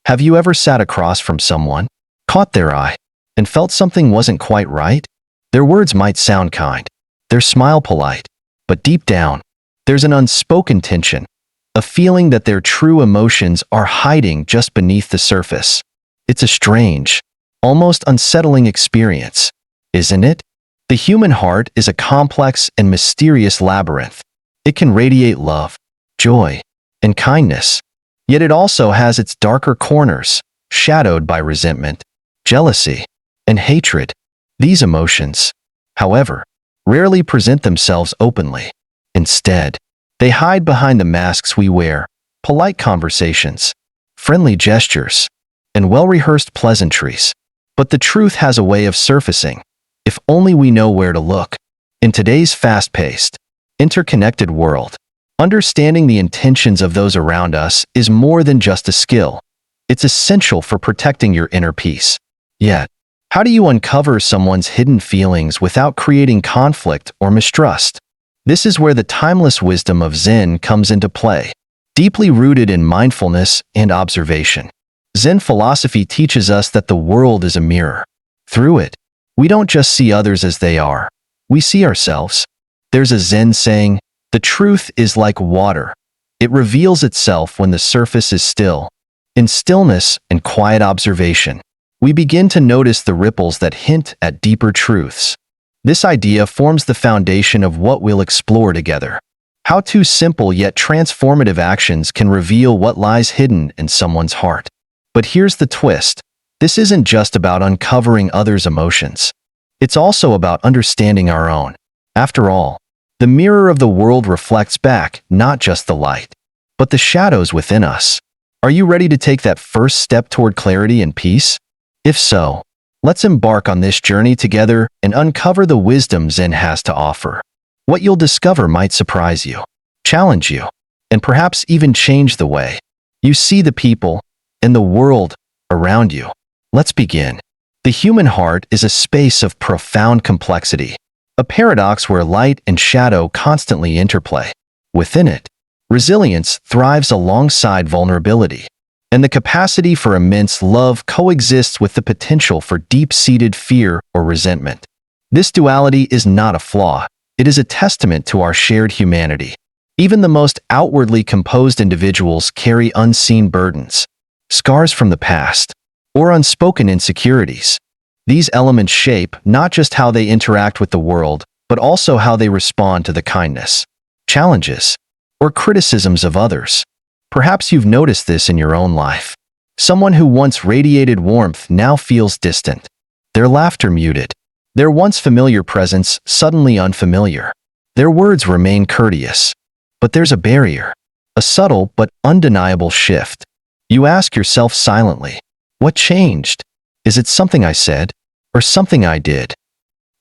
Have you ever sat across from someone, caught their eye, and felt something wasn't quite right? Their words might sound kind, their smile polite, but deep down, there's an unspoken tension, a feeling that their true emotions are hiding just beneath the surface. It's a strange, almost unsettling experience, isn't it? The human heart is a complex and mysterious labyrinth. It can radiate love, joy, and kindness, yet it also has its darker corners, shadowed by resentment, jealousy, and hatred. These emotions, however, rarely present themselves openly. Instead, they hide behind the masks we wear: polite conversations, friendly gestures, and well-rehearsed pleasantries. But the truth has a way of surfacing, if only we know where to look. In today's fast-paced, interconnected world, understanding the intentions of those around us is more than just a skill. It's essential for protecting your inner peace. Yet, how do you uncover someone's hidden feelings without creating conflict or mistrust? This is where the timeless wisdom of Zen comes into play, deeply rooted in mindfulness and observation. Zen philosophy teaches us that the world is a mirror. Through it, we don't just see others as they are, we see ourselves. There's a Zen saying, "The truth is like water. It reveals itself when the surface is still." In stillness and quiet observation, we begin to notice the ripples that hint at deeper truths. This idea forms the foundation of what we'll explore together. How two simple yet transformative actions can reveal what lies hidden in someone's heart. But here's the twist. This isn't just about uncovering others' emotions. It's also about understanding our own. After all, the mirror of the world reflects back not just the light, but the shadows within us. Are you ready to take that first step toward clarity and peace? If so, let's embark on this journey together and uncover the wisdom Zen has to offer. What you'll discover might surprise you, challenge you, and perhaps even change the way you see the people and the world around you. Let's begin. The human heart is a space of profound complexity, a paradox where light and shadow constantly interplay. Within it, resilience thrives alongside vulnerability, and the capacity for immense love coexists with the potential for deep-seated fear or resentment. This duality is not a flaw. It is a testament to our shared humanity. Even the most outwardly composed individuals carry unseen burdens, scars from the past, or unspoken insecurities. These elements shape not just how they interact with the world, but also how they respond to the kindness, challenges, or criticisms of others. Perhaps you've noticed this in your own life. Someone who once radiated warmth now feels distant, their laughter muted, their once familiar presence suddenly unfamiliar. Their words remain courteous, but there's a barrier, a subtle but undeniable shift. You ask yourself silently, what changed? Is it something I said, or something I did?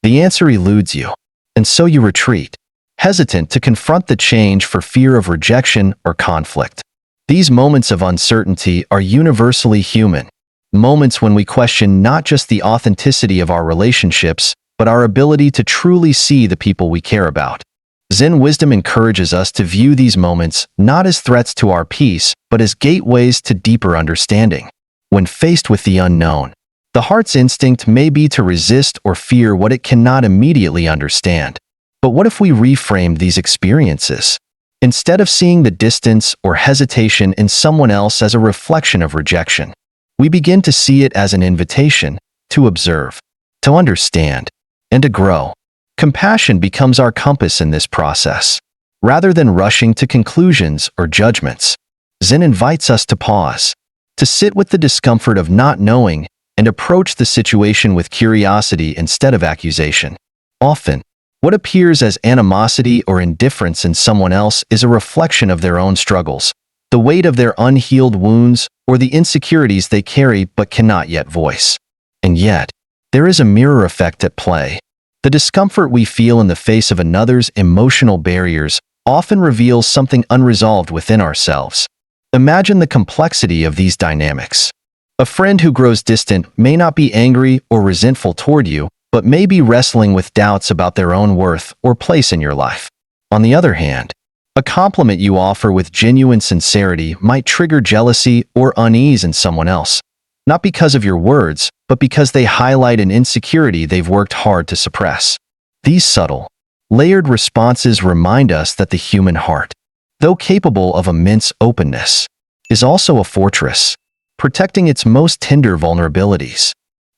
The answer eludes you, and so you retreat, hesitant to confront the change for fear of rejection or conflict. These moments of uncertainty are universally human, moments when we question not just the authenticity of our relationships, but our ability to truly see the people we care about. Zen wisdom encourages us to view these moments not as threats to our peace, but as gateways to deeper understanding. When faced with the unknown, the heart's instinct may be to resist or fear what it cannot immediately understand. But what if we reframed these experiences? Instead of seeing the distance or hesitation in someone else as a reflection of rejection, we begin to see it as an invitation to observe, to understand, and to grow. Compassion becomes our compass in this process. Rather than rushing to conclusions or judgments, Zen invites us to pause, to sit with the discomfort of not knowing and approach the situation with curiosity instead of accusation. Often, what appears as animosity or indifference in someone else is a reflection of their own struggles, the weight of their unhealed wounds, or the insecurities they carry but cannot yet voice. And yet, there is a mirror effect at play. The discomfort we feel in the face of another's emotional barriers often reveals something unresolved within ourselves. Imagine the complexity of these dynamics. A friend who grows distant may not be angry or resentful toward you, but may be wrestling with doubts about their own worth or place in your life. On the other hand, A compliment you offer with genuine sincerity might trigger jealousy or unease in someone else, not because of your words, but because they highlight an insecurity they've worked hard to suppress. These subtle, layered responses remind us that the human heart, though capable of immense openness, is also a fortress, protecting its most tender vulnerabilities.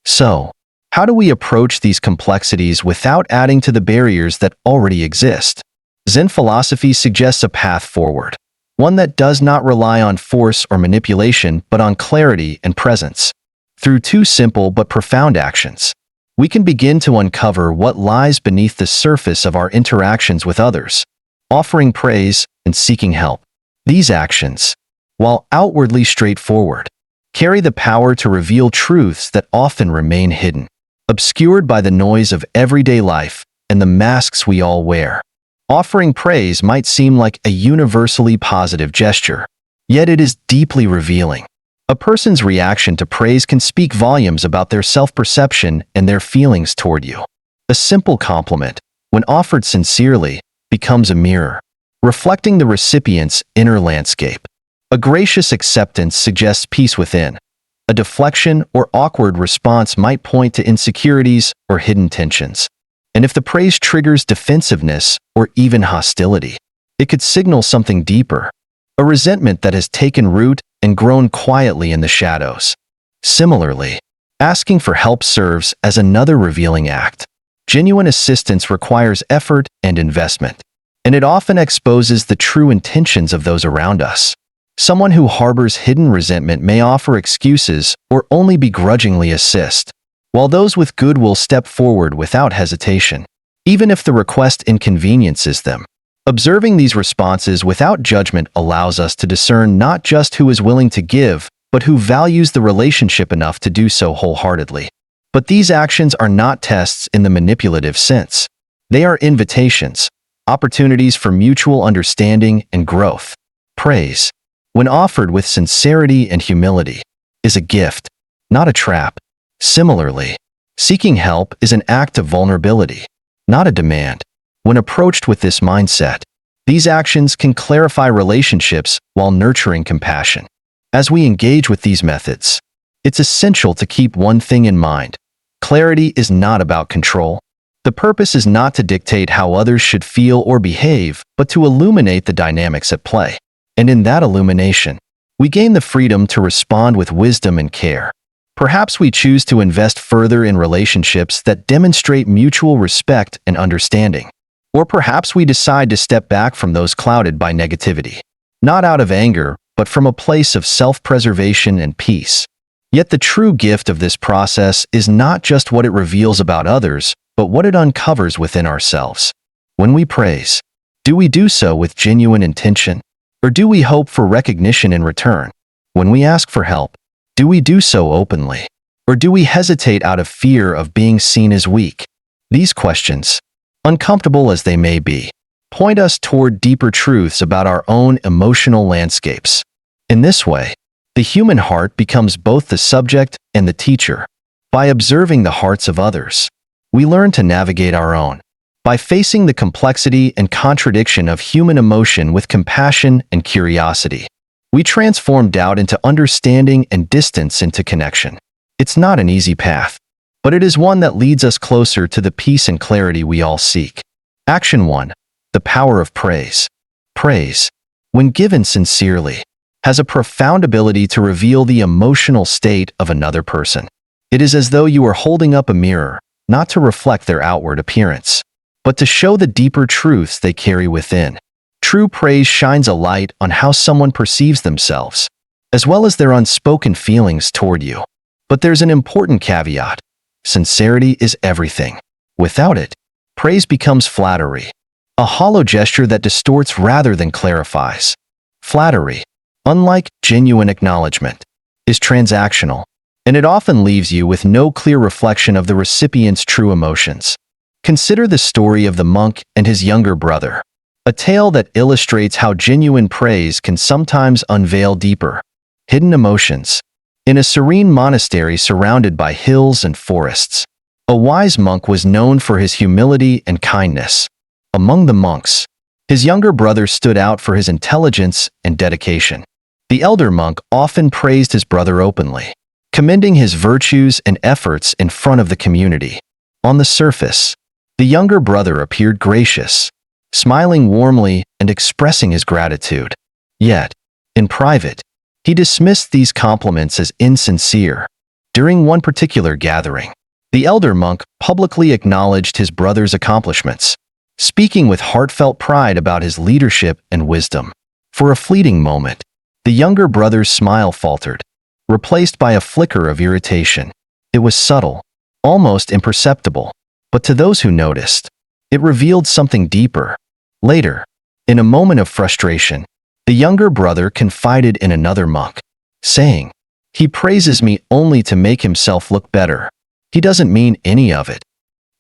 So, how do we approach these complexities without adding to the barriers that already exist? Zen philosophy suggests a path forward, one that does not rely on force or manipulation but on clarity and presence. Through two simple but profound actions, we can begin to uncover what lies beneath the surface of our interactions with others, offering praise and seeking help. These actions, while outwardly straightforward, carry the power to reveal truths that often remain hidden, obscured by the noise of everyday life and the masks we all wear. Offering praise might seem like a universally positive gesture, yet it is deeply revealing. A person's reaction to praise can speak volumes about their self-perception and their feelings toward you. A simple compliment, when offered sincerely, becomes a mirror, reflecting the recipient's inner landscape. A gracious acceptance suggests peace within. A deflection or awkward response might point to insecurities or hidden tensions. And if the praise triggers defensiveness or even hostility, it could signal something deeper, a resentment that has taken root and grown quietly in the shadows. Similarly, asking for help serves as another revealing act. Genuine assistance requires effort and investment, and it often exposes the true intentions of those around us. Someone who harbors hidden resentment may offer excuses or only begrudgingly assist, while those with goodwill step forward without hesitation, even if the request inconveniences them. Observing these responses without judgment allows us to discern not just who is willing to give, but who values the relationship enough to do so wholeheartedly. But these actions are not tests in the manipulative sense. They are invitations, opportunities for mutual understanding and growth. Praise, when offered with sincerity and humility, is a gift, not a trap. Similarly, seeking help is an act of vulnerability, not a demand. When approached with this mindset, these actions can clarify relationships while nurturing compassion. As we engage with these methods, it's essential to keep one thing in mind. Clarity is not about control. The purpose is not to dictate how others should feel or behave, but to illuminate the dynamics at play. And in that illumination, we gain the freedom to respond with wisdom and care. Perhaps we choose to invest further in relationships that demonstrate mutual respect and understanding. Or perhaps we decide to step back from those clouded by negativity, not out of anger, but from a place of self-preservation and peace. Yet the true gift of this process is not just what it reveals about others, but what it uncovers within ourselves. When we praise, do we do so with genuine intention? Or do we hope for recognition in return? When we ask for help, do we do so openly? Or do we hesitate out of fear of being seen as weak? These questions, uncomfortable as they may be, point us toward deeper truths about our own emotional landscapes. In this way, the human heart becomes both the subject and the teacher. By observing the hearts of others, we learn to navigate our own. By facing the complexity and contradiction of human emotion with compassion and curiosity, we transform doubt into understanding and distance into connection. It's not an easy path, but it is one that leads us closer to the peace and clarity we all seek. Action 1. The power of praise. Praise, when given sincerely, has a profound ability to reveal the emotional state of another person. It is as though you are holding up a mirror, not to reflect their outward appearance, but to show the deeper truths they carry within. True praise shines a light on how someone perceives themselves, as well as their unspoken feelings toward you. But there's an important caveat. Sincerity is everything. Without it, praise becomes flattery, a hollow gesture that distorts rather than clarifies. Flattery, unlike genuine acknowledgement, is transactional, and it often leaves you with no clear reflection of the recipient's true emotions. Consider the story of the monk and his younger brother, a tale that illustrates how genuine praise can sometimes unveil deeper, hidden emotions. In a serene monastery surrounded by hills and forests, a wise monk was known for his humility and kindness. Among the monks, His younger brother stood out for his intelligence and dedication. The elder monk often praised his brother openly, commending his virtues and efforts in front of the community. On the surface, the younger brother appeared gracious, smiling warmly and expressing his gratitude. Yet, in private, he dismissed these compliments as insincere. During one particular gathering, the elder monk publicly acknowledged his brother's accomplishments, speaking with heartfelt pride about his leadership and wisdom. For a fleeting moment, the younger brother's smile faltered, replaced by a flicker of irritation. It was subtle, almost imperceptible, but to those who noticed, it revealed something deeper. Later, in a moment of frustration, the younger brother confided in another monk, saying, "He praises me only to make himself look better. He doesn't mean any of it."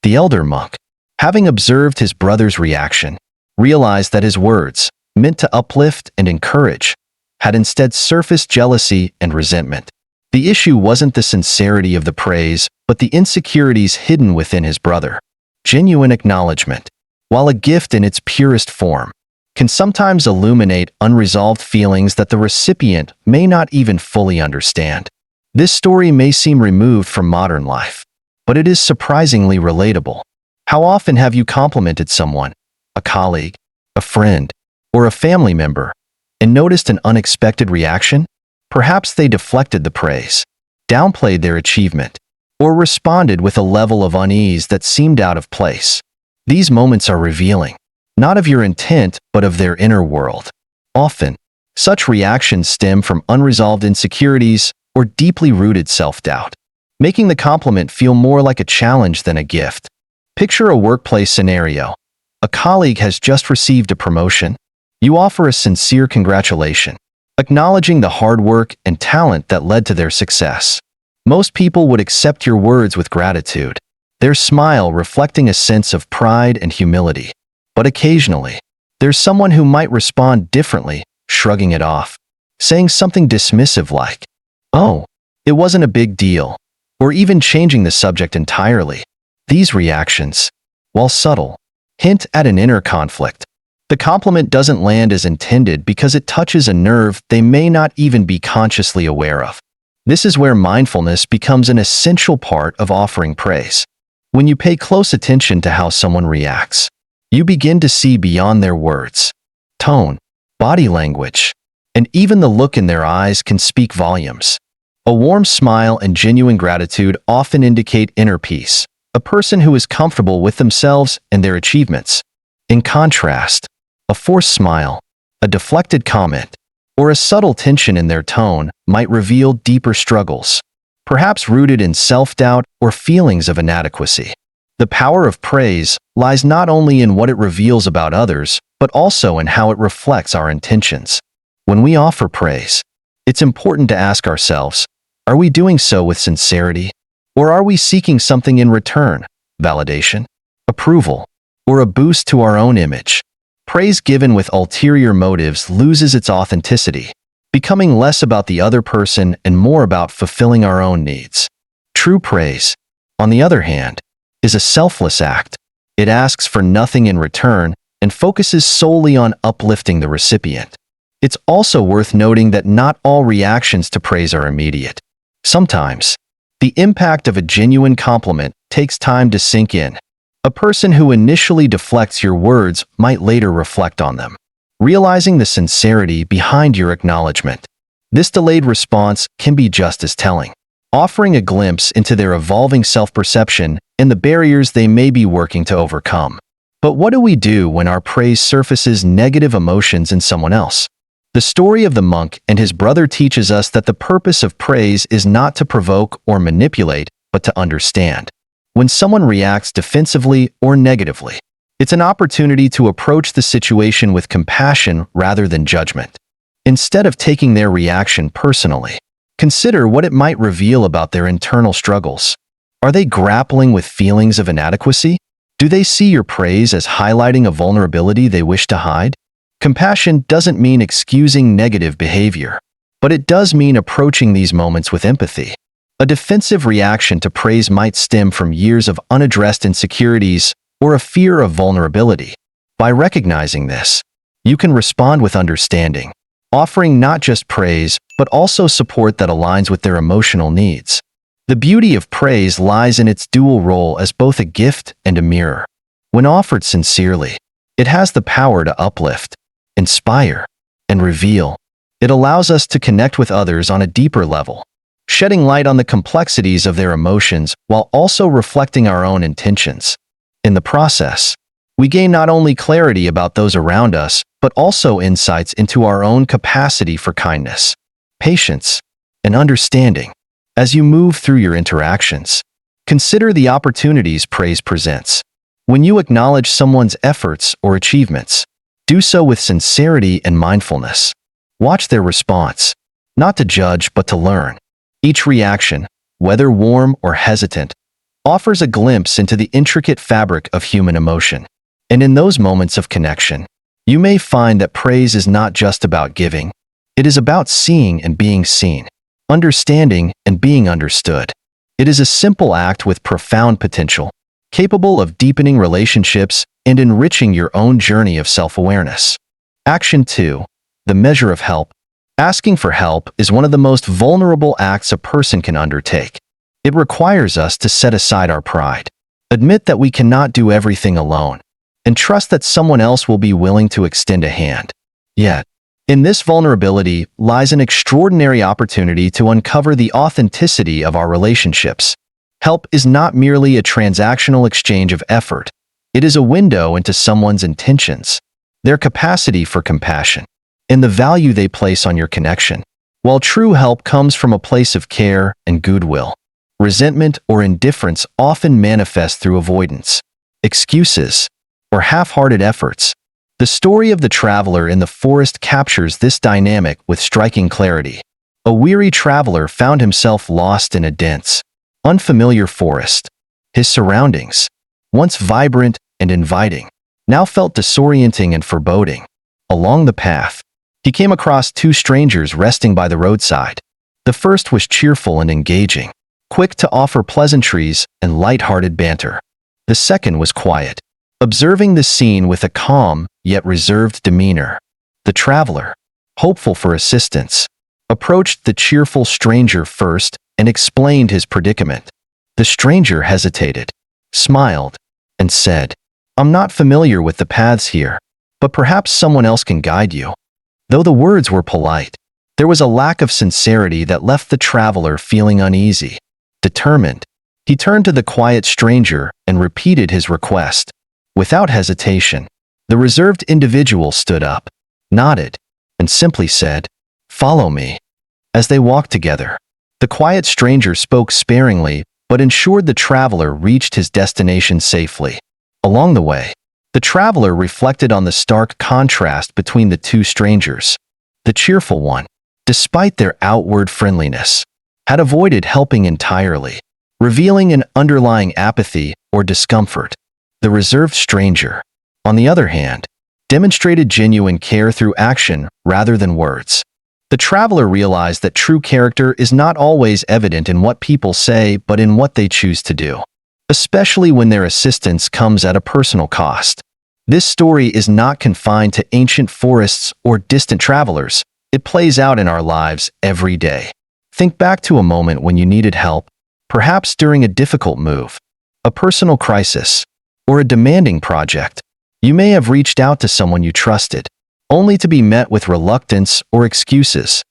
The elder monk, having observed his brother's reaction, realized that his words, meant to uplift and encourage, had instead surfaced jealousy and resentment. The issue wasn't the sincerity of the praise, but the insecurities hidden within his brother. Genuine acknowledgement, while a gift in its purest form, can sometimes illuminate unresolved feelings that the recipient may not even fully understand. This story may seem removed from modern life, but it is surprisingly relatable. How often have you complimented someone, a colleague, a friend, or a family member, and noticed an unexpected reaction? Perhaps they deflected the praise, downplayed their achievement, or responded with a level of unease that seemed out of place. These moments are revealing, not of your intent, but of their inner world. Often, such reactions stem from unresolved insecurities or deeply rooted self-doubt, making the compliment feel more like a challenge than a gift. Picture a workplace scenario. A colleague has just received a promotion. You offer a sincere congratulation, acknowledging the hard work and talent that led to their success. Most people would accept your words with gratitude, their smile reflecting a sense of pride and humility. But occasionally, there's someone who might respond differently, shrugging it off, saying something dismissive like, "Oh, it wasn't a big deal," or even changing the subject entirely. These reactions, while subtle, hint at an inner conflict. The compliment doesn't land as intended because it touches a nerve they may not even be consciously aware of. This is where mindfulness becomes an essential part of offering praise. When you pay close attention to how someone reacts, you begin to see beyond their words. Tone, body language, and even the look in their eyes can speak volumes. A warm smile and genuine gratitude often indicate inner peace, a person who is comfortable with themselves and their achievements. In contrast, a forced smile, a deflected comment, or a subtle tension in their tone might reveal deeper struggles, perhaps rooted in self-doubt or feelings of inadequacy. The power of praise lies not only in what it reveals about others, but also in how it reflects our intentions. When we offer praise, it's important to ask ourselves, are we doing so with sincerity? Or are we seeking something in return, validation, approval, or a boost to our own image? Praise given with ulterior motives loses its authenticity, becoming less about the other person and more about fulfilling our own needs. True praise, on the other hand, is a selfless act. It asks for nothing in return and focuses solely on uplifting the recipient. It's also worth noting that not all reactions to praise are immediate. Sometimes, the impact of a genuine compliment takes time to sink in. A person who initially deflects your words might later reflect on them, realizing the sincerity behind your acknowledgement. This delayed response can be just as telling, offering a glimpse into their evolving self-perception and the barriers they may be working to overcome. But what do we do when our praise surfaces negative emotions in someone else? The story of the monk and his brother teaches us that the purpose of praise is not to provoke or manipulate, but to understand. When someone reacts defensively or negatively, it's an opportunity to approach the situation with compassion rather than judgment. Instead of taking their reaction personally, consider what it might reveal about their internal struggles. Are they grappling with feelings of inadequacy? Do they see your praise as highlighting a vulnerability they wish to hide? Compassion doesn't mean excusing negative behavior, but it does mean approaching these moments with empathy. A defensive reaction to praise might stem from years of unaddressed insecurities or a fear of vulnerability, By recognizing this, you can respond with understanding, offering not just praise, but also support that aligns with their emotional needs. The beauty of praise lies in its dual role as both a gift and a mirror. When offered sincerely, it has the power to uplift, inspire, and reveal. It allows us to connect with others on a deeper level, shedding light on the complexities of their emotions while also reflecting our own intentions. In the process, we gain not only clarity about those around us, but also insights into our own capacity for kindness, patience, and understanding. As you move through your interactions, consider the opportunities praise presents. When you acknowledge someone's efforts or achievements, do so with sincerity and mindfulness. Watch their response, not to judge but to learn. Each reaction, whether warm or hesitant, offers a glimpse into the intricate fabric of human emotion. And in those moments of connection, you may find that praise is not just about giving. It is about seeing and being seen, understanding and being understood. It is a simple act with profound potential, capable of deepening relationships and enriching your own journey of self-awareness. Action 2. The measure of help. Asking for help is one of the most vulnerable acts a person can undertake. It requires us to set aside our pride, admit that we cannot do everything alone, and trust that someone else will be willing to extend a hand. Yet, in this vulnerability lies an extraordinary opportunity to uncover the authenticity of our relationships. Help is not merely a transactional exchange of effort. It is a window into someone's intentions, their capacity for compassion, and the value they place on your connection. While true help comes from a place of care and goodwill, resentment or indifference often manifests through avoidance, excuses, or half-hearted efforts. The story of the traveler in the forest captures this dynamic with striking clarity. A weary traveler found himself lost in a dense, unfamiliar forest. His surroundings, once vibrant and inviting, now felt disorienting and foreboding. Along the path, he came across two strangers resting by the roadside. The first was cheerful and engaging, quick to offer pleasantries and light-hearted banter. The second was quiet, observing the scene with a calm yet reserved demeanor. The traveler, hopeful for assistance, approached the cheerful stranger first and explained his predicament. The stranger hesitated, smiled, and said, "I'm not familiar with the paths here, but perhaps someone else can guide you." Though the words were polite, there was a lack of sincerity that left the traveler feeling uneasy. Determined, he turned to the quiet stranger and repeated his request. Without hesitation, the reserved individual stood up, nodded, and simply said, "Follow me." As they walked together, the quiet stranger spoke sparingly but ensured the traveler reached his destination safely. Along the way, the traveler reflected on the stark contrast between the two strangers. The cheerful one, despite their outward friendliness, had avoided helping entirely, revealing an underlying apathy or discomfort. The reserved stranger, on the other hand, demonstrated genuine care through action rather than words. The traveler realized that true character is not always evident in what people say but in what they choose to do, especially when their assistance comes at a personal cost. This story is not confined to ancient forests or distant travelers. It plays out in our lives every day. Think back to a moment when you needed help, perhaps during a difficult move, a personal crisis, or a demanding project. You may have reached out to someone you trusted, only to be met with reluctance or excuses.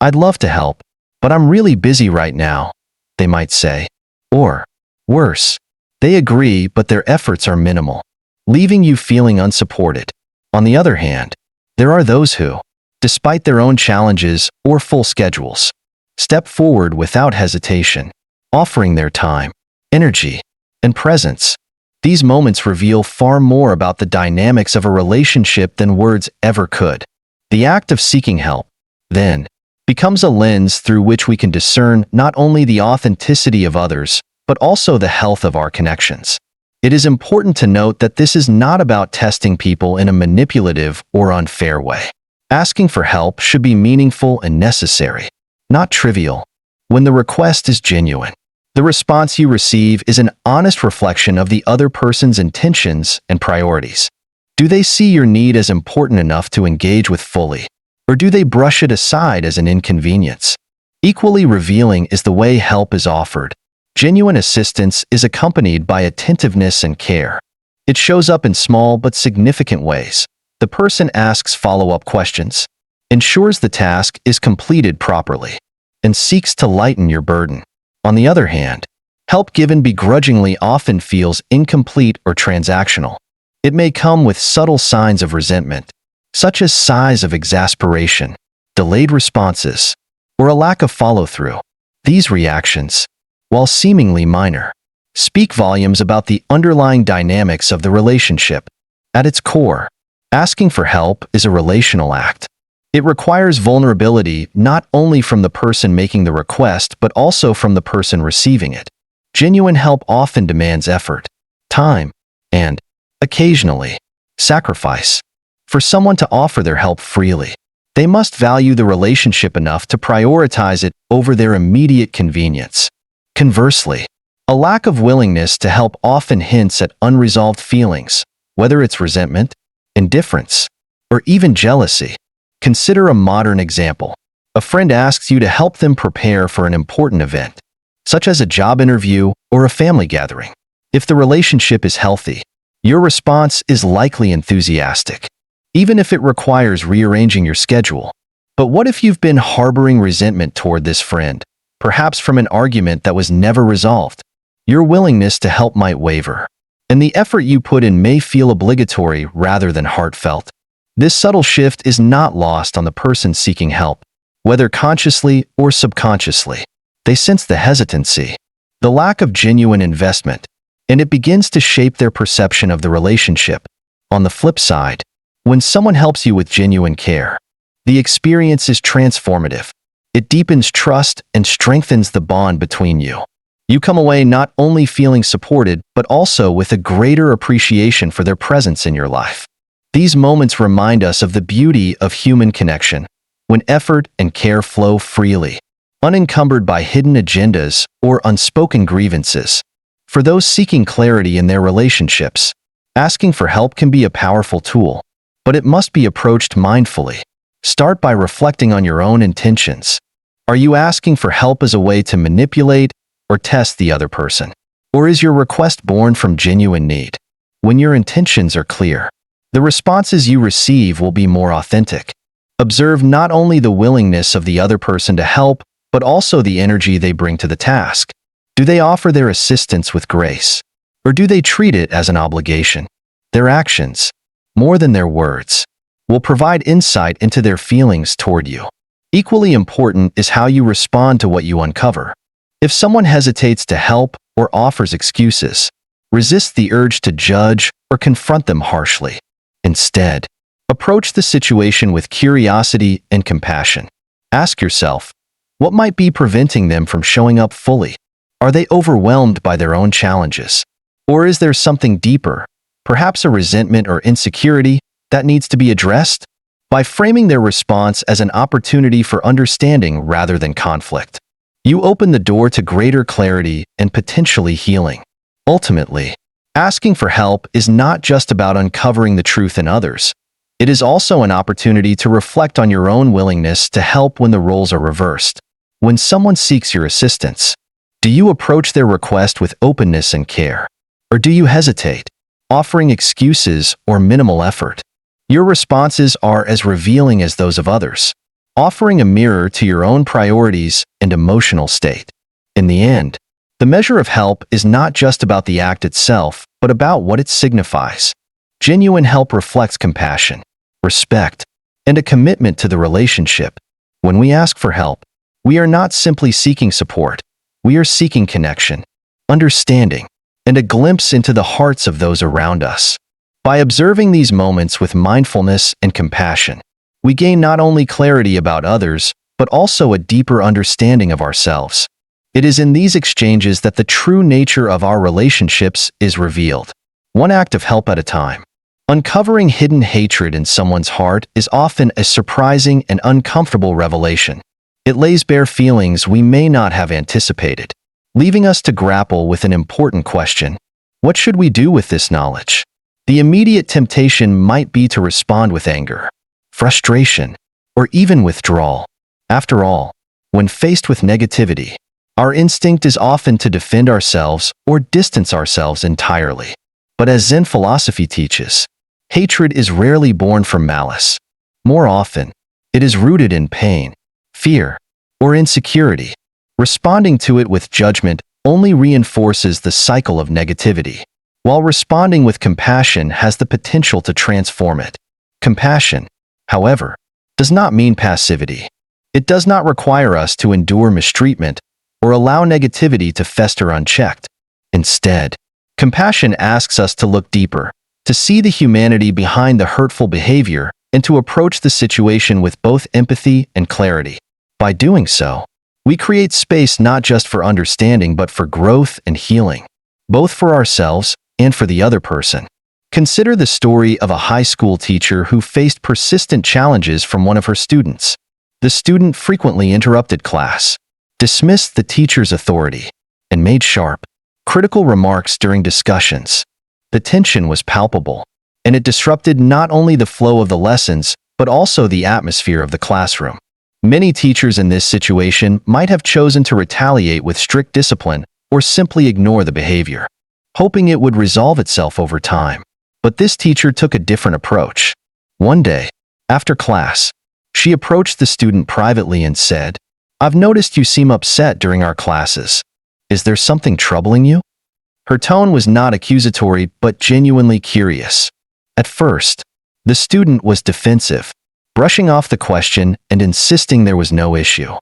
"I'd love to help, but I'm really busy right now," they might say. Or, worse, they agree but their efforts are minimal, leaving you feeling unsupported. On the other hand, there are those who, despite their own challenges or full schedules, step forward without hesitation, offering their time, energy, and presence. These moments reveal far more about the dynamics of a relationship than words ever could. The act of seeking help, then, becomes a lens through which we can discern not only the authenticity of others, but also the health of our connections. It is important to note that this is not about testing people in a manipulative or unfair way. Asking for help should be meaningful and necessary, not trivial. When the request is genuine, the response you receive is an honest reflection of the other person's intentions and priorities. Do they see your need as important enough to engage with fully, or do they brush it aside as an inconvenience? Equally revealing is the way help is offered. Genuine assistance is accompanied by attentiveness and care. It shows up in small but significant ways. The person asks follow-up questions, ensures the task is completed properly, and seeks to lighten your burden. On the other hand, help given begrudgingly often feels incomplete or transactional. It may come with subtle signs of resentment, such as sighs of exasperation, delayed responses, or a lack of follow-through. These reactions, while seemingly minor, speak volumes about the underlying dynamics of the relationship. At its core, asking for help is a relational act. It requires vulnerability not only from the person making the request but also from the person receiving it. Genuine help often demands effort, time, and, occasionally, sacrifice. For someone to offer their help freely, they must value the relationship enough to prioritize it over their immediate convenience. Conversely, a lack of willingness to help often hints at unresolved feelings, whether it's resentment, indifference, or even jealousy. Consider a modern example. A friend asks you to help them prepare for an important event, such as a job interview or a family gathering. If the relationship is healthy, your response is likely enthusiastic, even if it requires rearranging your schedule. But what if you've been harboring resentment toward this friend, perhaps from an argument that was never resolved? Your willingness to help might waver, and the effort you put in may feel obligatory rather than heartfelt. This subtle shift is not lost on the person seeking help, whether consciously or subconsciously. They sense the hesitancy, the lack of genuine investment, and it begins to shape their perception of the relationship. On the flip side, when someone helps you with genuine care, the experience is transformative. It deepens trust and strengthens the bond between you. You come away not only feeling supported, but also with a greater appreciation for their presence in your life. These moments remind us of the beauty of human connection, when effort and care flow freely, unencumbered by hidden agendas or unspoken grievances. For those seeking clarity in their relationships, asking for help can be a powerful tool, but it must be approached mindfully. Start by reflecting on your own intentions. Are you asking for help as a way to manipulate or test the other person? Or is your request born from genuine need? When your intentions are clear, the responses you receive will be more authentic. Observe not only the willingness of the other person to help, but also the energy they bring to the task. Do they offer their assistance with grace, or do they treat it as an obligation? Their actions, more than their words, will provide insight into their feelings toward you. Equally important is how you respond to what you uncover. If someone hesitates to help or offers excuses, resist the urge to judge or confront them harshly. Instead, approach the situation with curiosity and compassion. Ask yourself, what might be preventing them from showing up fully? Are they overwhelmed by their own challenges? Or is there something deeper, perhaps a resentment or insecurity, that needs to be addressed? By framing their response as an opportunity for understanding rather than conflict, you open the door to greater clarity and potentially healing. Ultimately, asking for help is not just about uncovering the truth in others. It is also an opportunity to reflect on your own willingness to help when the roles are reversed. When someone seeks your assistance, do you approach their request with openness and care? Or do you hesitate, offering excuses or minimal effort? Your responses are as revealing as those of others, offering a mirror to your own priorities and emotional state. In the end, the measure of help is not just about the act itself, but about what it signifies. Genuine help reflects compassion, respect, and a commitment to the relationship. When we ask for help, we are not simply seeking support. We are seeking connection, understanding, and a glimpse into the hearts of those around us. By observing these moments with mindfulness and compassion, we gain not only clarity about others, but also a deeper understanding of ourselves. It is in these exchanges that the true nature of our relationships is revealed, one act of help at a time. Uncovering hidden hatred in someone's heart is often a surprising and uncomfortable revelation. It lays bare feelings we may not have anticipated, leaving us to grapple with an important question: what should we do with this knowledge? The immediate temptation might be to respond with anger, frustration, or even withdrawal. After all, when faced with negativity, our instinct is often to defend ourselves or distance ourselves entirely. But as Zen philosophy teaches, hatred is rarely born from malice. More often, it is rooted in pain, fear, or insecurity. Responding to it with judgment only reinforces the cycle of negativity, while responding with compassion has the potential to transform it. Compassion, however, does not mean passivity. It does not require us to endure mistreatment or allow negativity to fester unchecked. Instead, compassion asks us to look deeper, to see the humanity behind the hurtful behavior, and to approach the situation with both empathy and clarity. By doing so, we create space not just for understanding but for growth and healing, both for ourselves and for the other person. Consider the story of a high school teacher who faced persistent challenges from one of her students. The student frequently interrupted class, dismissed the teacher's authority, and made sharp, critical remarks during discussions. The tension was palpable, and it disrupted not only the flow of the lessons, but also the atmosphere of the classroom. Many teachers in this situation might have chosen to retaliate with strict discipline or simply ignore the behavior, hoping it would resolve itself over time. But this teacher took a different approach. One day, after class, she approached the student privately and said, "I've noticed you seem upset during our classes. Is there something troubling you?" Her tone was not accusatory but genuinely curious. At first, the student was defensive, brushing off the question and insisting there was no issue.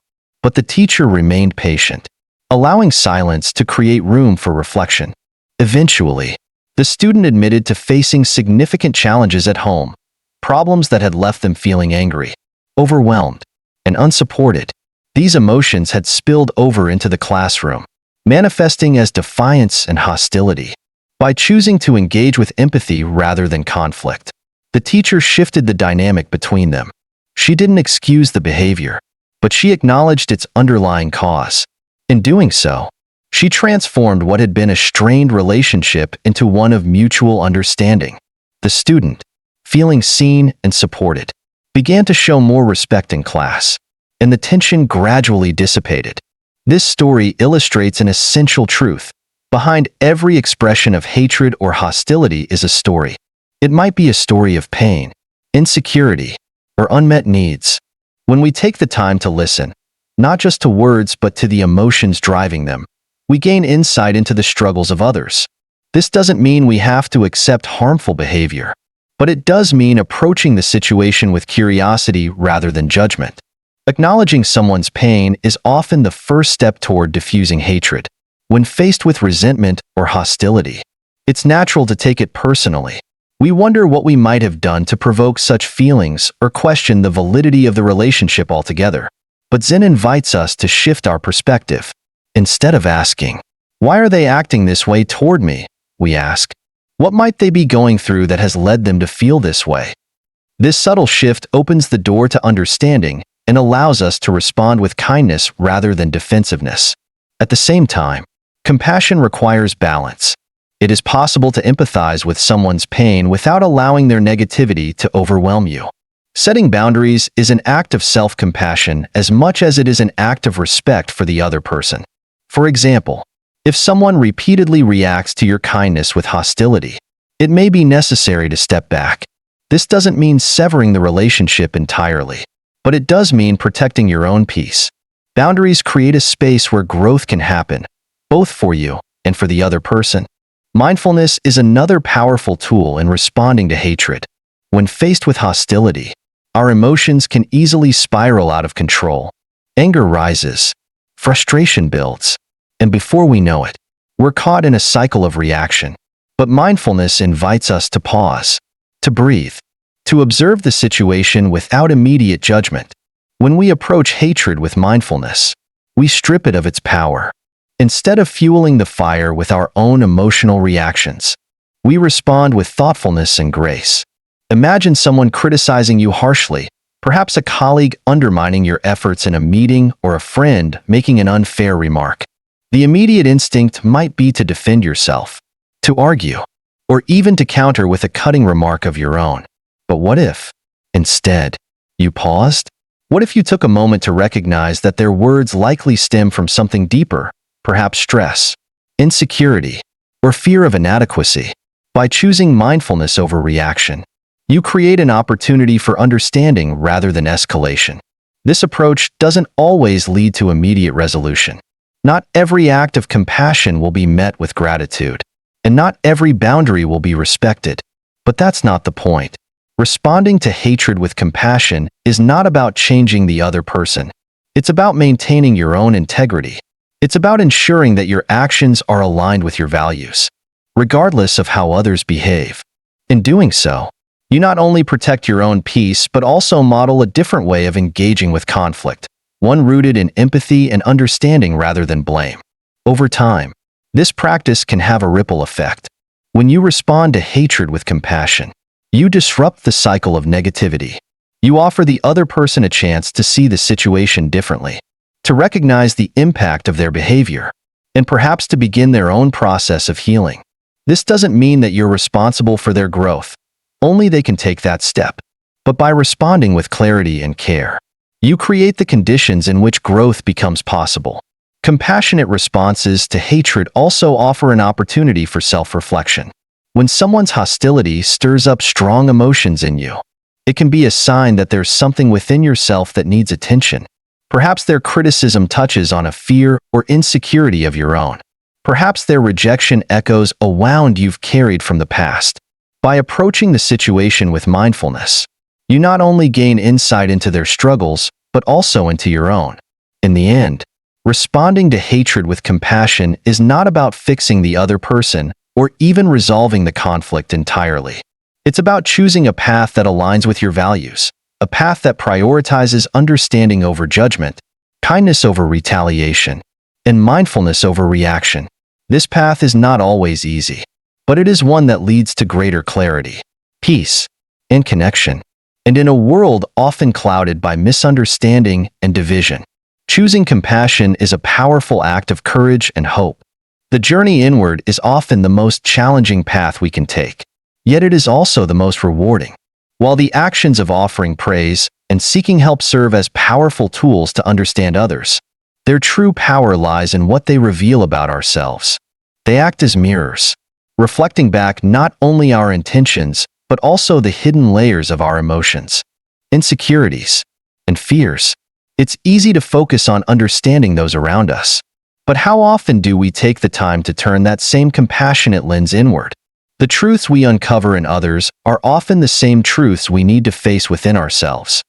But the teacher remained patient, allowing silence to create room for reflection. Eventually, the student admitted to facing significant challenges at home, problems that had left them feeling angry, overwhelmed, and unsupported. These emotions had spilled over into the classroom, manifesting as defiance and hostility. By choosing to engage with empathy rather than conflict, the teacher shifted the dynamic between them. She didn't excuse the behavior, but she acknowledged its underlying cause. In doing so, she transformed what had been a strained relationship into one of mutual understanding. The student, feeling seen and supported, began to show more respect in class, and the tension gradually dissipated. This story illustrates an essential truth. Behind every expression of hatred or hostility is a story. It might be a story of pain, insecurity, or unmet needs. When we take the time to listen, not just to words but to the emotions driving them, we gain insight into the struggles of others. This doesn't mean we have to accept harmful behavior, but it does mean approaching the situation with curiosity rather than judgment. Acknowledging someone's pain is often the first step toward diffusing hatred. When faced with resentment or hostility, it's natural to take it personally. We wonder what we might have done to provoke such feelings or question the validity of the relationship altogether. But Zen invites us to shift our perspective. Instead of asking, "Why are they acting this way toward me?" we ask, "What might they be going through that has led them to feel this way?" This subtle shift opens the door to understanding and allows us to respond with kindness rather than defensiveness. At the same time, compassion requires balance. It is possible to empathize with someone's pain without allowing their negativity to overwhelm you. Setting boundaries is an act of self-compassion as much as it is an act of respect for the other person. For example, if someone repeatedly reacts to your kindness with hostility, it may be necessary to step back. This doesn't mean severing the relationship entirely, but it does mean protecting your own peace. Boundaries create a space where growth can happen, both for you and for the other person. Mindfulness is another powerful tool in responding to hatred. When faced with hostility, our emotions can easily spiral out of control. Anger rises, frustration builds, and before we know it, we're caught in a cycle of reaction. But mindfulness invites us to pause, to breathe, to observe the situation without immediate judgment. When we approach hatred with mindfulness, we strip it of its power. Instead of fueling the fire with our own emotional reactions, we respond with thoughtfulness and grace. Imagine someone criticizing you harshly, perhaps a colleague undermining your efforts in a meeting or a friend making an unfair remark. The immediate instinct might be to defend yourself, to argue, or even to counter with a cutting remark of your own. But what if, instead, you paused? What if you took a moment to recognize that their words likely stem from something deeper, perhaps stress, insecurity, or fear of inadequacy? By choosing mindfulness over reaction, you create an opportunity for understanding rather than escalation. This approach doesn't always lead to immediate resolution. Not every act of compassion will be met with gratitude, and not every boundary will be respected. But that's not the point. Responding to hatred with compassion is not about changing the other person. It's about maintaining your own integrity. It's about ensuring that your actions are aligned with your values, regardless of how others behave. In doing so, you not only protect your own peace but also model a different way of engaging with conflict, one rooted in empathy and understanding rather than blame. Over time, this practice can have a ripple effect. When you respond to hatred with compassion, you disrupt the cycle of negativity. You offer the other person a chance to see the situation differently, to recognize the impact of their behavior, and perhaps to begin their own process of healing. This doesn't mean that you're responsible for their growth. Only they can take that step. But by responding with clarity and care, you create the conditions in which growth becomes possible. Compassionate responses to hatred also offer an opportunity for self-reflection. When someone's hostility stirs up strong emotions in you, it can be a sign that there's something within yourself that needs attention. Perhaps their criticism touches on a fear or insecurity of your own. Perhaps their rejection echoes a wound you've carried from the past. By approaching the situation with mindfulness, you not only gain insight into their struggles, but also into your own. In the end, responding to hatred with compassion is not about fixing the other person or even resolving the conflict entirely. It's about choosing a path that aligns with your values, a path that prioritizes understanding over judgment, kindness over retaliation, and mindfulness over reaction. This path is not always easy, but it is one that leads to greater clarity, peace, and connection. And in a world often clouded by misunderstanding and division, choosing compassion is a powerful act of courage and hope. The journey inward is often the most challenging path we can take, yet it is also the most rewarding. While the actions of offering praise and seeking help serve as powerful tools to understand others, their true power lies in what they reveal about ourselves. They act as mirrors, reflecting back not only our intentions, but also the hidden layers of our emotions, insecurities, and fears. It's easy to focus on understanding those around us. But how often do we take the time to turn that same compassionate lens inward? The truths we uncover in others are often the same truths we need to face within ourselves.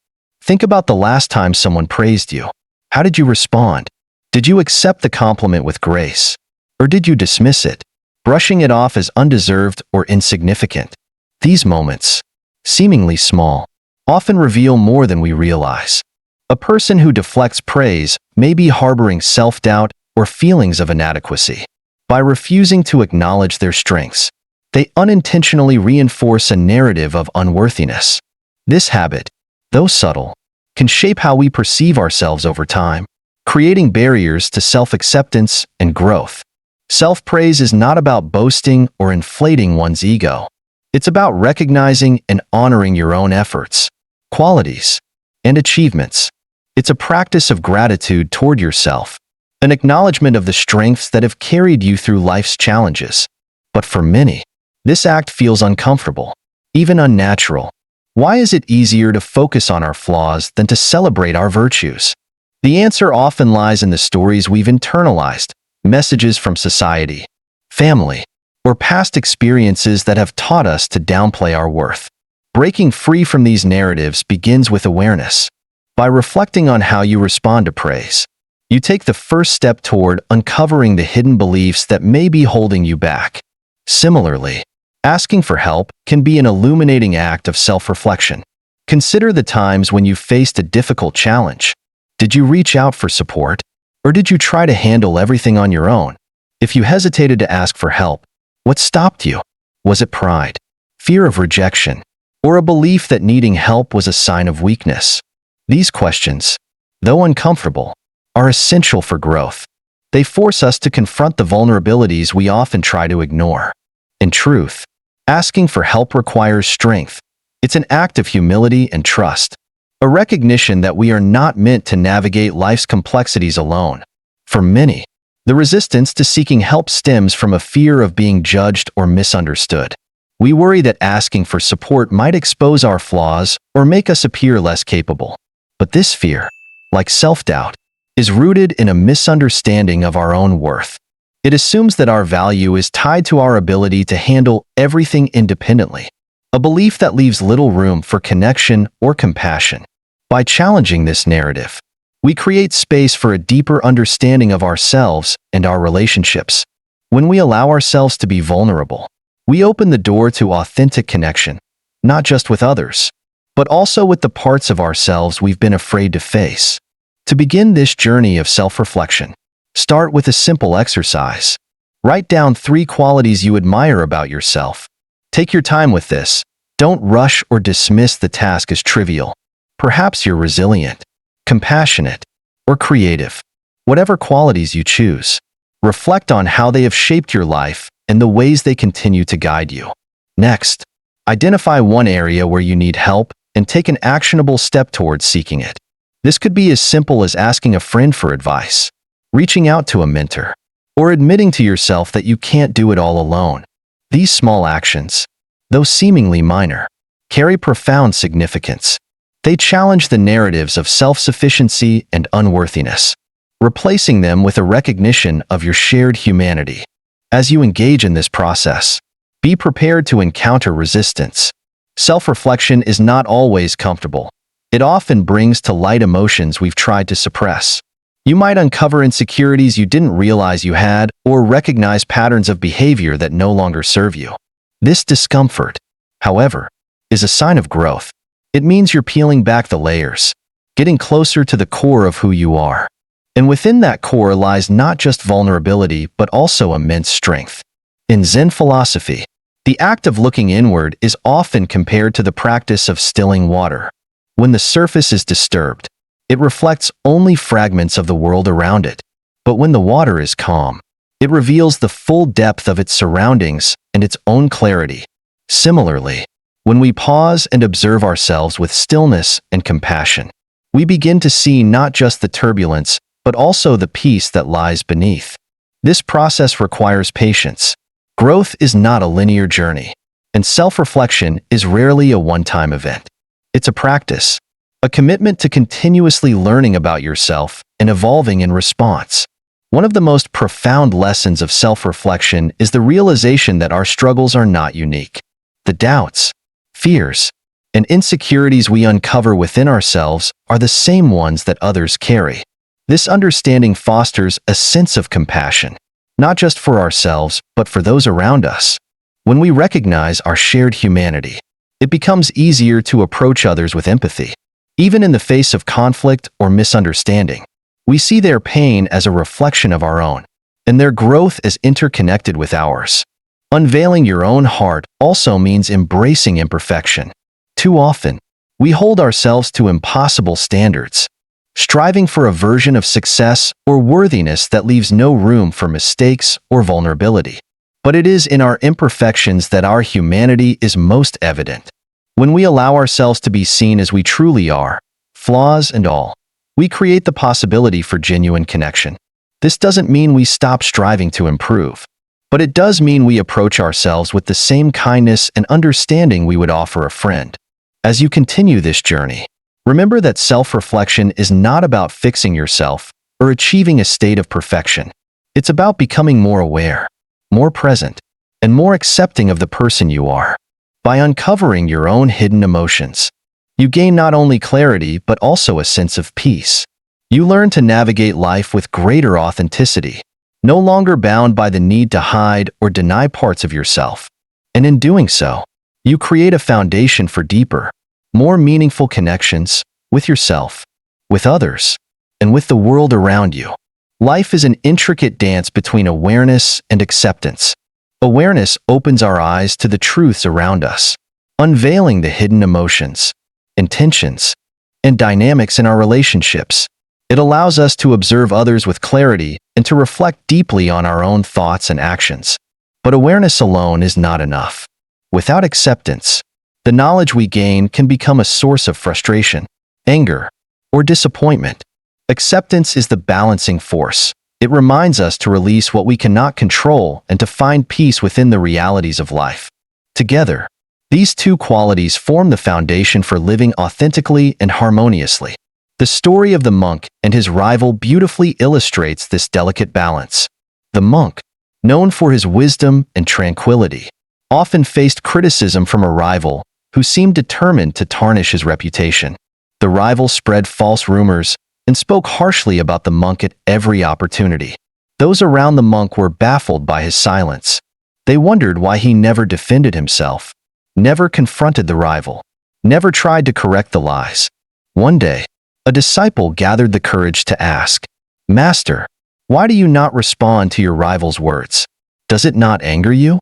Think about the last time someone praised you. How did you respond? Did you accept the compliment with grace? Or did you dismiss it, brushing it off as undeserved or insignificant? These moments, seemingly small, often reveal more than we realize. A person who deflects praise may be harboring self-doubt or feelings of inadequacy. By refusing to acknowledge their strengths, they unintentionally reinforce a narrative of unworthiness. This habit, though subtle, can shape how we perceive ourselves over time, creating barriers to self-acceptance and growth. Self-praise is not about boasting or inflating one's ego. It's about recognizing and honoring your own efforts, qualities, and achievements. It's a practice of gratitude toward yourself, an acknowledgement of the strengths that have carried you through life's challenges. But for many, this act feels uncomfortable, even unnatural. Why is it easier to focus on our flaws than to celebrate our virtues? The answer often lies in the stories we've internalized, messages from society, family, or past experiences that have taught us to downplay our worth. Breaking free from these narratives begins with awareness. By reflecting on how you respond to praise, you take the first step toward uncovering the hidden beliefs that may be holding you back. Similarly, asking for help can be an illuminating act of self-reflection. Consider the times when you faced a difficult challenge. Did you reach out for support? Or did you try to handle everything on your own? If you hesitated to ask for help, what stopped you? Was it pride, fear of rejection, or a belief that needing help was a sign of weakness? These questions, though uncomfortable, are essential for growth. They force us to confront the vulnerabilities we often try to ignore. In truth, Asking for help requires strength. It's an act of humility and trust, a recognition that we are not meant to navigate life's complexities alone. For many, the resistance to seeking help stems from a fear of being judged or misunderstood. We worry that asking for support might expose our flaws or make us appear less capable. But this fear, like self-doubt, is rooted in a misunderstanding of our own worth. It assumes that our value is tied to our ability to handle everything independently, a belief that leaves little room for connection or compassion. By challenging this narrative, we create space for a deeper understanding of ourselves and our relationships. When we allow ourselves to be vulnerable, we open the door to authentic connection, not just with others, but also with the parts of ourselves we've been afraid to face. To begin this journey of self-reflection, start with a simple exercise. Write down 3 qualities you admire about yourself. Take your time with this. Don't rush or dismiss the task as trivial. Perhaps you're resilient, compassionate, or creative. Whatever qualities you choose, reflect on how they have shaped your life and the ways they continue to guide you. Next, identify one area where you need help and take an actionable step towards seeking it. This could be as simple as asking a friend for advice, reaching out to a mentor, or admitting to yourself that you can't do it all alone. These small actions, though seemingly minor, carry profound significance. They challenge the narratives of self-sufficiency and unworthiness, replacing them with a recognition of your shared humanity. As you engage in this process, be prepared to encounter resistance. Self-reflection is not always comfortable. It often brings to light emotions we've tried to suppress. You might uncover insecurities you didn't realize you had, or recognize patterns of behavior that no longer serve you. This discomfort, however, is a sign of growth. It means you're peeling back the layers, getting closer to the core of who you are. And within that core lies not just vulnerability, but also immense strength. In Zen philosophy, the act of looking inward is often compared to the practice of stilling water. When the surface is disturbed, it reflects only fragments of the world around it. But when the water is calm, it reveals the full depth of its surroundings and its own clarity. Similarly, when we pause and observe ourselves with stillness and compassion, we begin to see not just the turbulence, but also the peace that lies beneath. This process requires patience. Growth is not a linear journey, and self-reflection is rarely a one-time event. It's a practice, a commitment to continuously learning about yourself and evolving in response. One of the most profound lessons of self-reflection is the realization that our struggles are not unique. The doubts, fears, and insecurities we uncover within ourselves are the same ones that others carry. This understanding fosters a sense of compassion, not just for ourselves, but for those around us. When we recognize our shared humanity, it becomes easier to approach others with empathy. Even in the face of conflict or misunderstanding, we see their pain as a reflection of our own, and their growth as interconnected with ours. Unveiling your own heart also means embracing imperfection. Too often, we hold ourselves to impossible standards, striving for a version of success or worthiness that leaves no room for mistakes or vulnerability. But it is in our imperfections that our humanity is most evident. When we allow ourselves to be seen as we truly are, flaws and all, we create the possibility for genuine connection. This doesn't mean we stop striving to improve, but it does mean we approach ourselves with the same kindness and understanding we would offer a friend. As you continue this journey, remember that self-reflection is not about fixing yourself or achieving a state of perfection. It's about becoming more aware, more present, and more accepting of the person you are. By uncovering your own hidden emotions, you gain not only clarity but also a sense of peace. You learn to navigate life with greater authenticity, no longer bound by the need to hide or deny parts of yourself. And in doing so, you create a foundation for deeper, more meaningful connections with yourself, with others, and with the world around you. Life is an intricate dance between awareness and acceptance. Awareness opens our eyes to the truths around us, unveiling the hidden emotions, intentions, and dynamics in our relationships. It allows us to observe others with clarity and to reflect deeply on our own thoughts and actions. But awareness alone is not enough. Without acceptance, the knowledge we gain can become a source of frustration, anger, or disappointment. Acceptance is the balancing force. It reminds us to release what we cannot control and to find peace within the realities of life. Together, these two qualities form the foundation for living authentically and harmoniously. The story of the monk and his rival beautifully illustrates this delicate balance. The monk, known for his wisdom and tranquility, often faced criticism from a rival who seemed determined to tarnish his reputation. The rival spread false rumors and spoke harshly about the monk at every opportunity. Those around the monk were baffled by his silence. They wondered why he never defended himself, never confronted the rival, never tried to correct the lies. One day, a disciple gathered the courage to ask, "Master, why do you not respond to your rival's words? Does it not anger you?"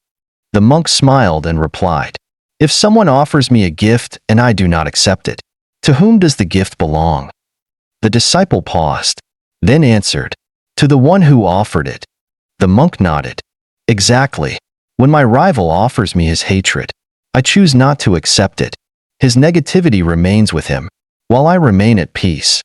The monk smiled and replied, "If someone offers me a gift and I do not accept it, to whom does the gift belong?" The disciple paused, then answered, "To the one who offered it." The monk nodded. "Exactly. When my rival offers me his hatred, I choose not to accept it. His negativity remains with him, while I remain at peace."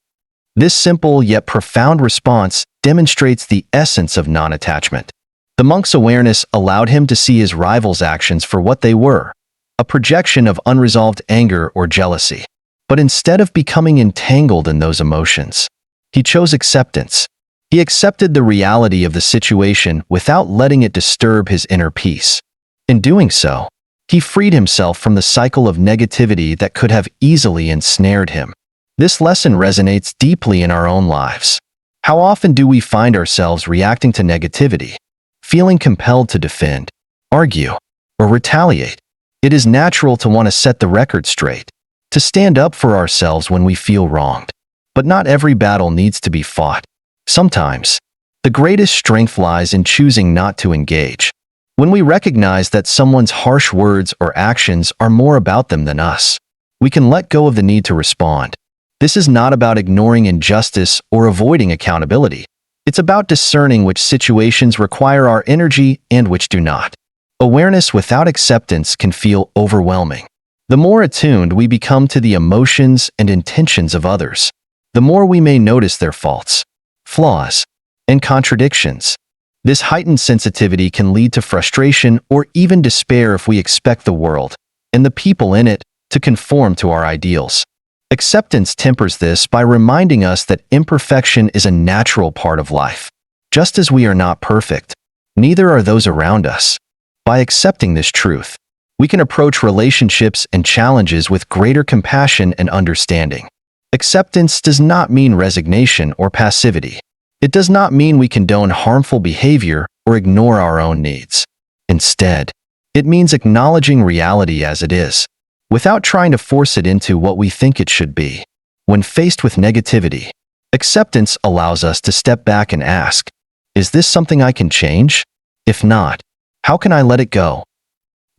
This simple yet profound response demonstrates the essence of non-attachment. The monk's awareness allowed him to see his rival's actions for what they were, a projection of unresolved anger or jealousy. But instead of becoming entangled in those emotions, he chose acceptance. He accepted the reality of the situation without letting it disturb his inner peace. In doing so, he freed himself from the cycle of negativity that could have easily ensnared him. This lesson resonates deeply in our own lives. How often do we find ourselves reacting to negativity, feeling compelled to defend, argue, or retaliate? It is natural to want to set the record straight, to stand up for ourselves when we feel wronged. But not every battle needs to be fought. Sometimes, the greatest strength lies in choosing not to engage. When we recognize that someone's harsh words or actions are more about them than us, we can let go of the need to respond. This is not about ignoring injustice or avoiding accountability. It's about discerning which situations require our energy and which do not. Awareness without acceptance can feel overwhelming. The more attuned we become to the emotions and intentions of others, the more we may notice their faults, flaws, and contradictions. This heightened sensitivity can lead to frustration or even despair if we expect the world, and the people in it, to conform to our ideals. Acceptance tempers this by reminding us that imperfection is a natural part of life. Just as we are not perfect, neither are those around us. By accepting this truth, we can approach relationships and challenges with greater compassion and understanding. Acceptance does not mean resignation or passivity. It does not mean we condone harmful behavior or ignore our own needs. Instead, it means acknowledging reality as it is, without trying to force it into what we think it should be. When faced with negativity, acceptance allows us to step back and ask, "Is this something I can change? If not, how can I let it go?"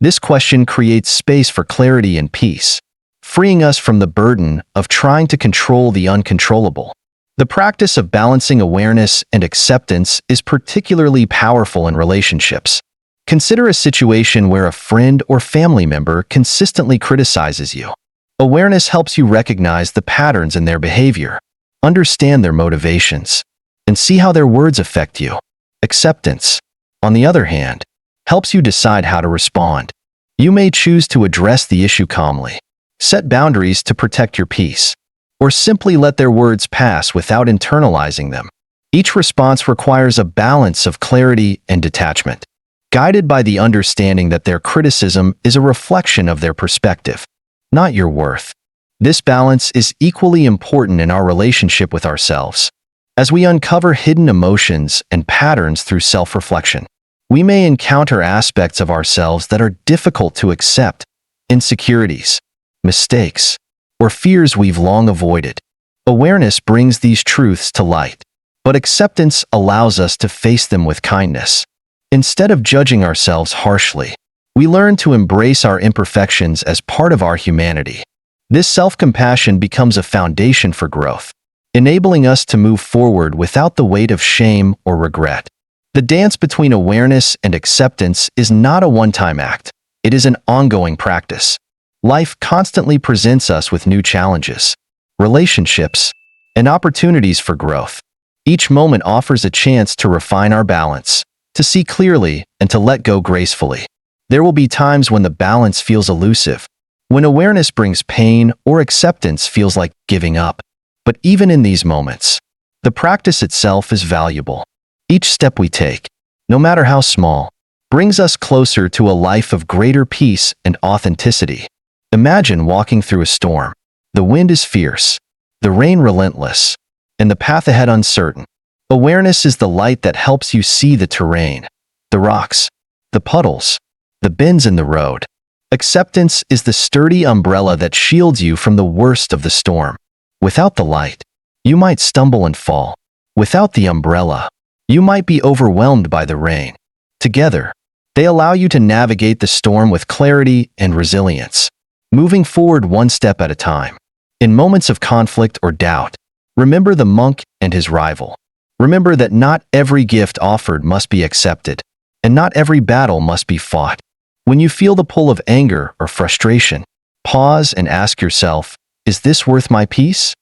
This question creates space for clarity and peace, freeing us from the burden of trying to control the uncontrollable. The practice of balancing awareness and acceptance is particularly powerful in relationships. Consider a situation where a friend or family member consistently criticizes you. Awareness helps you recognize the patterns in their behavior, understand their motivations, and see how their words affect you. Acceptance, on the other hand, helps you decide how to respond. You may choose to address the issue calmly, set boundaries to protect your peace, or simply let their words pass without internalizing them. Each response requires a balance of clarity and detachment, guided by the understanding that their criticism is a reflection of their perspective, not your worth. This balance is equally important in our relationship with ourselves. As we uncover hidden emotions and patterns through self-reflection, we may encounter aspects of ourselves that are difficult to accept, insecurities, mistakes, or fears we've long avoided. Awareness brings these truths to light, but acceptance allows us to face them with kindness. Instead of judging ourselves harshly, we learn to embrace our imperfections as part of our humanity. This self-compassion becomes a foundation for growth, enabling us to move forward without the weight of shame or regret. The dance between awareness and acceptance is not a one-time act. It is an ongoing practice. Life constantly presents us with new challenges, relationships, and opportunities for growth. Each moment offers a chance to refine our balance, to see clearly, and to let go gracefully. There will be times when the balance feels elusive, when awareness brings pain or acceptance feels like giving up. But even in these moments, the practice itself is valuable. Each step we take, no matter how small, brings us closer to a life of greater peace and authenticity. Imagine walking through a storm. The wind is fierce, the rain relentless, and the path ahead uncertain. Awareness is the light that helps you see the terrain, the rocks, the puddles, the bends in the road. Acceptance is the sturdy umbrella that shields you from the worst of the storm. Without the light, you might stumble and fall. Without the umbrella, you might be overwhelmed by the rain. Together, they allow you to navigate the storm with clarity and resilience, moving forward one step at a time. In moments of conflict or doubt, remember the monk and his rival. Remember that not every gift offered must be accepted, and not every battle must be fought. When you feel the pull of anger or frustration, pause and ask yourself, is this worth my peace?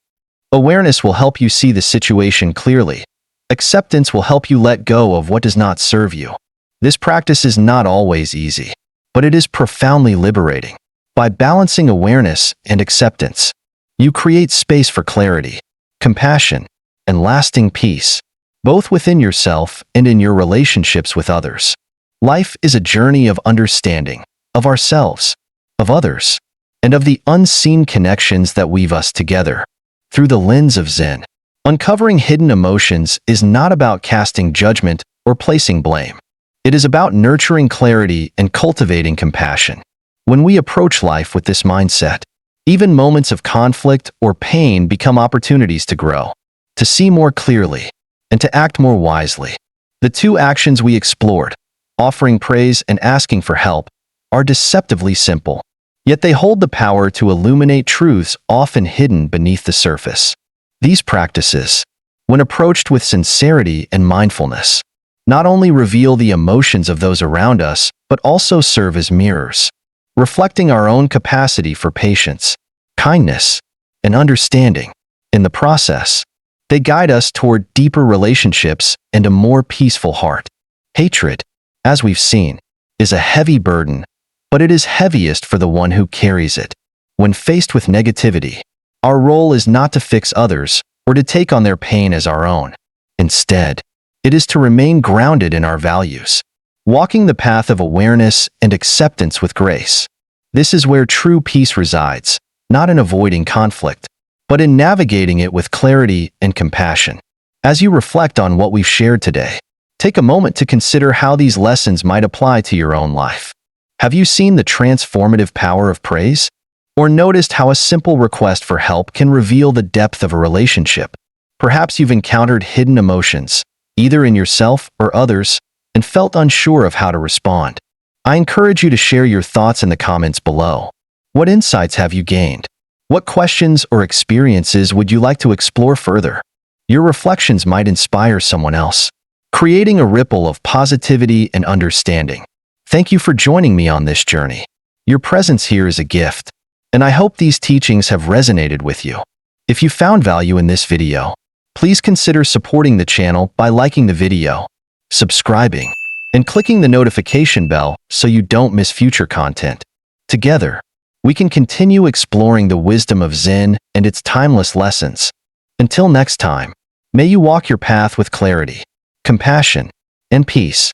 Awareness will help you see the situation clearly. Acceptance will help you let go of what does not serve you. This practice is not always easy, but it is profoundly liberating. By balancing awareness and acceptance, you create space for clarity, compassion, and lasting peace, both within yourself and in your relationships with others. Life is a journey of understanding, of ourselves, of others, and of the unseen connections that weave us together. Through the lens of Zen, uncovering hidden emotions is not about casting judgment or placing blame. It is about nurturing clarity and cultivating compassion. When we approach life with this mindset, even moments of conflict or pain become opportunities to grow, to see more clearly, and to act more wisely. The two actions we explored, offering praise and asking for help, are deceptively simple, yet they hold the power to illuminate truths often hidden beneath the surface. These practices, when approached with sincerity and mindfulness, not only reveal the emotions of those around us, but also serve as mirrors, reflecting our own capacity for patience, kindness, and understanding. In the process, they guide us toward deeper relationships and a more peaceful heart. Hatred, as we've seen, is a heavy burden, but it is heaviest for the one who carries it. When faced with negativity, our role is not to fix others or to take on their pain as our own. Instead, it is to remain grounded in our values, walking the path of awareness and acceptance with grace. This is where true peace resides, not in avoiding conflict, but in navigating it with clarity and compassion. As you reflect on what we've shared today, take a moment to consider how these lessons might apply to your own life. Have you seen the transformative power of praise? Or noticed how a simple request for help can reveal the depth of a relationship? Perhaps you've encountered hidden emotions, either in yourself or others, and felt unsure of how to respond. I encourage you to share your thoughts in the comments below. What insights have you gained? What questions or experiences would you like to explore further? Your reflections might inspire someone else, creating a ripple of positivity and understanding. Thank you for joining me on this journey. Your presence here is a gift, and I hope these teachings have resonated with you. If you found value in this video, please consider supporting the channel by liking the video, subscribing, and clicking the notification bell so you don't miss future content. Together, we can continue exploring the wisdom of Zen and its timeless lessons. Until next time, may you walk your path with clarity, compassion, and peace.